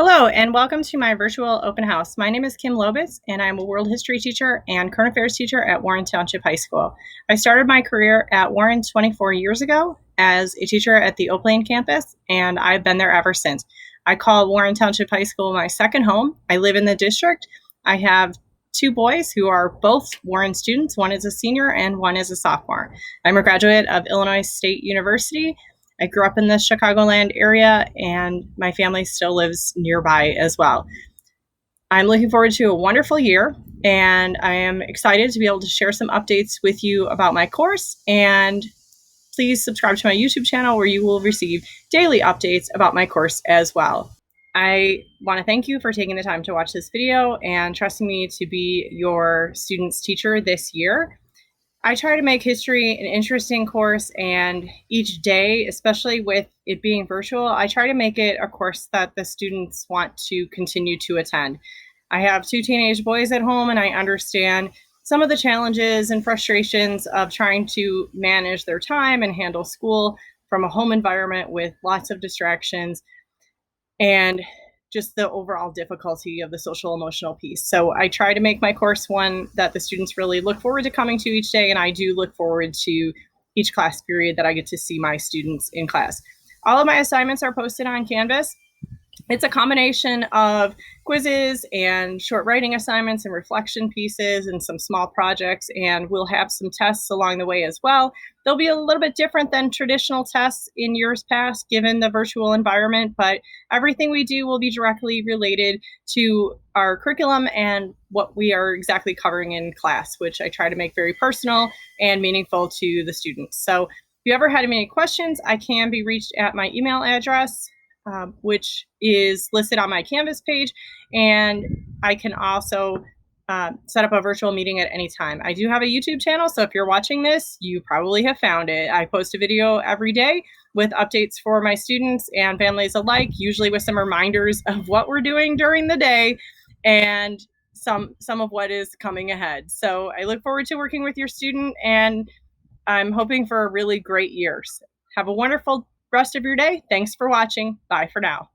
Hello, and welcome to my virtual open house. My name is Kim Lobitz, and I'm a world history teacher and current affairs teacher at Warren Township High School. I started my career at Warren 24 years ago as a teacher at the Oak Lane campus, and I've been there ever since. I call Warren Township High School my second home. I live in the district. I have two boys who are both Warren students. One is a senior and one is a sophomore. I'm a graduate of Illinois State University. I grew up in the Chicagoland area, and my family still lives nearby as well. I'm looking forward to a wonderful year, and I am excited to be able to share some updates with you about my course. And please subscribe to my YouTube channel where you will receive daily updates about my course as well. I want to thank you for taking the time to watch this video and trusting me to be your student's teacher this year. I try to make history an interesting course, and each day, especially with it being virtual, I try to make it a course that the students want to continue to attend. I have two teenage boys at home, and I understand some of the challenges and frustrations of trying to manage their time and handle school from a home environment with lots of distractions and just the overall difficulty of the social emotional piece. So I try to make my course one that the students really look forward to coming to each day, and I do look forward to each class period that I get to see my students in class. All of my assignments are posted on Canvas. It's a combination of quizzes and short writing assignments and reflection pieces and some small projects, and we'll have some tests along the way as well. They'll be a little bit different than traditional tests in years past given the virtual environment, but everything we do will be directly related to our curriculum and what we are exactly covering in class, which I try to make very personal and meaningful to the students. So if you ever had any questions, I can be reached at my email address, which is listed on my Canvas page, and I can also set up a virtual meeting at any time. I do have a YouTube channel, so if you're watching this, you probably have found it. I post a video every day with updates for my students and families alike, usually with some reminders of what we're doing during the day and some of what is coming ahead. So I look forward to working with your student, and I'm hoping for a really great year. So have a wonderful rest of your day. Thanks for watching. Bye for now.